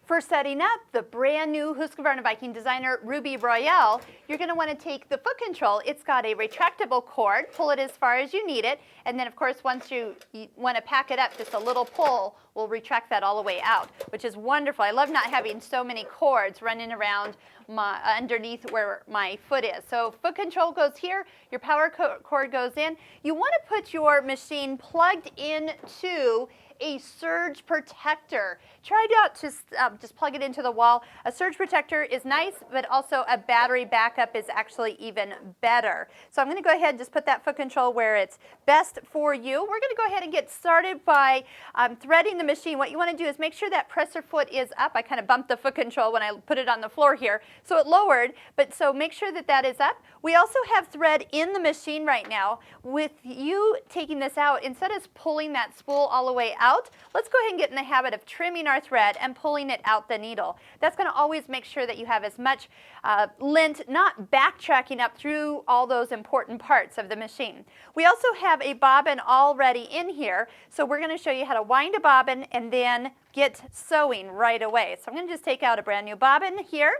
For setting up the brand new Husqvarna Viking designer Ruby Royale, you're going to want to take the foot control. It's got a retractable cord. Pull it as far as you need it. And then, of course, once you want to pack it up, just a little pull will retract that all the way out, which is wonderful. I love not having so many cords running around underneath where my foot is. So foot control goes here. Your power cord goes in. You want to put your machine plugged into a surge protector. Try not to just plug it into the wall. A surge protector is nice, but also a battery backup is actually even better. So I'm going to go ahead and just put that foot control where it's best for you. We're going to go ahead and get started by threading the machine. What you want to do is make sure that presser foot is up. I kind of bumped the foot control when I put it on the floor here, so it lowered, but so make sure that that is up. We also have thread in the machine right now. With you taking this out, instead of pulling that spool all the way out, let's go ahead and get in the habit of trimming our thread and pulling it out the needle. That's going to always make sure that you have as much lint, not backtracking up through all those important parts of the machine. We also have a bobbin already in here, so we're going to show you how to wind a bobbin and then get sewing right away. So I'm going to just take out a brand new bobbin here.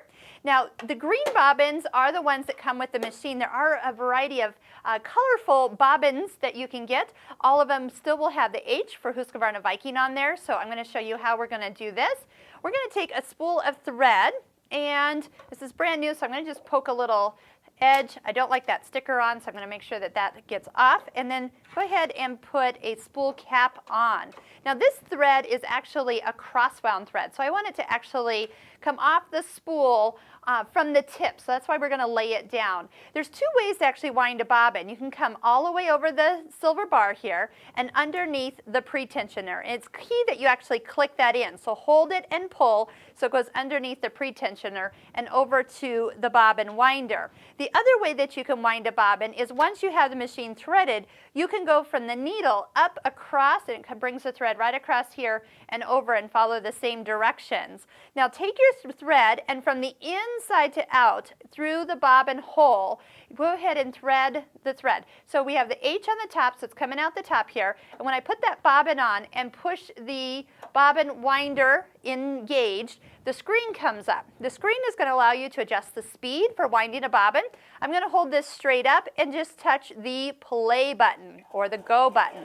Now, the green bobbins are the ones that come with the machine. There are a variety of colorful bobbins that you can get. All of them still will have the H for Husqvarna Viking on there, so I'm going to show you how we're going to do this. We're going to take a spool of thread, and this is brand new, so I'm going to just poke a little edge. I don't like that sticker on, so I'm going to make sure that that gets off, and then go ahead and put a spool cap on. Now this thread is actually a cross-wound thread, so I want it to actually come off the spool from the tip, so that's why we're going to lay it down. There's two ways to actually wind a bobbin. You can come all the way over the silver bar here and underneath the pretensioner. And it's key that you actually click that in, so hold it and pull so it goes underneath the pretensioner and over to the bobbin winder. The other way that you can wind a bobbin is once you have the machine threaded, you can go from the needle up across, and it brings the thread right across here and over and follow the same directions. Now take your thread and from the inside to out through the bobbin hole, go ahead and thread the thread. So we have the H on the top, so it's coming out the top here. And when I put that bobbin on and push the bobbin winder engaged, the screen comes up. The screen is going to allow you to adjust the speed for winding a bobbin. I'm going to hold this straight up and just touch the play button or the go button.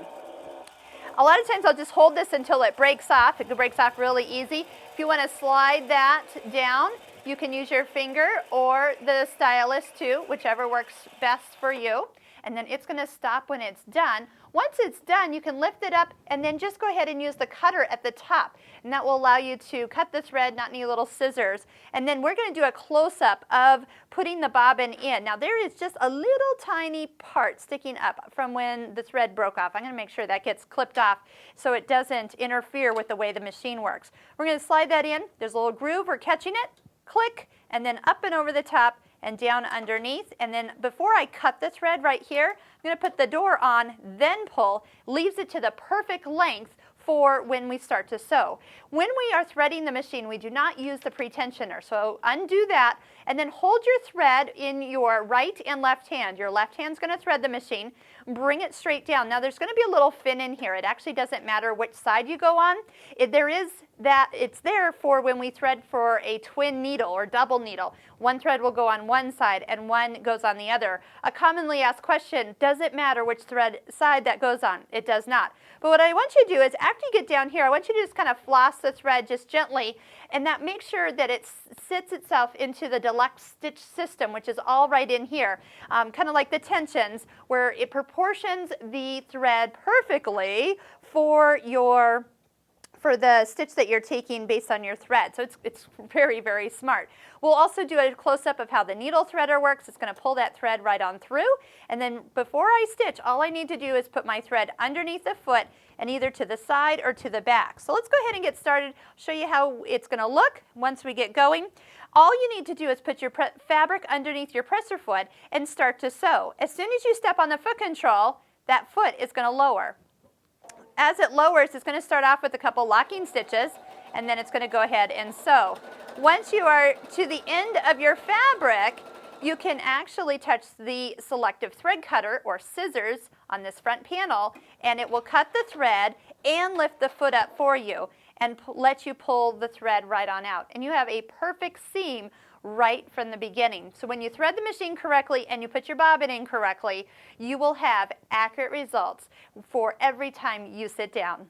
A lot of times I'll just hold this until it breaks off. It breaks off really easy. If you want to slide that down, you can use your finger or the stylus too, whichever works best for you. And then it's going to stop when it's done. Once it's done, you can lift it up and then just go ahead and use the cutter at the top. And that will allow you to cut the thread, not need little scissors. And then we're going to do a close-up of putting the bobbin in. Now there is just a little tiny part sticking up from when the thread broke off. I'm going to make sure that gets clipped off so it doesn't interfere with the way the machine works. We're going to slide that in. There's a little groove. We're catching it. Click, and then up and over the top and down underneath. And then before I cut the thread right here, I'm going to put the door on, then pull, leaves it to the perfect length for when we start to sew. When we are threading the machine, we do not use the pretensioner. So undo that and then hold your thread in your right and left hand. Your left hand's going to thread the machine. Bring it straight down. Now there's going to be a little fin in here. It actually doesn't matter which side you go on. It's there for when we thread for a twin needle or double needle. One thread will go on one side and one goes on the other. A commonly asked question, does it matter which thread side that goes on? It does not. But what I want you to do is after you get down here, I want you to just kind of floss the thread just gently, and that makes sure that it sits itself into the deluxe stitch system, which is all right in here, kind of like the tensions, where it proportions the thread perfectly for the stitch that you're taking based on your thread. So it's very, very smart. We'll also do a close-up of how the needle threader works. It's going to pull that thread right on through. And then before I stitch, all I need to do is put my thread underneath the foot and either to the side or to the back. So let's go ahead and get started. Show you how it's going to look once we get going. All you need to do is put your fabric underneath your presser foot and start to sew. As soon as you step on the foot control, that foot is going to lower. As it lowers, it's going to start off with a couple locking stitches, and then it's going to go ahead and sew. Once you are to the end of your fabric, you can actually touch the selective thread cutter or scissors on this front panel, and it will cut the thread and lift the foot up for you. and let you pull the thread right on out. And you have a perfect seam right from the beginning. So when you thread the machine correctly and you put your bobbin in correctly, you will have accurate results for every time you sit down.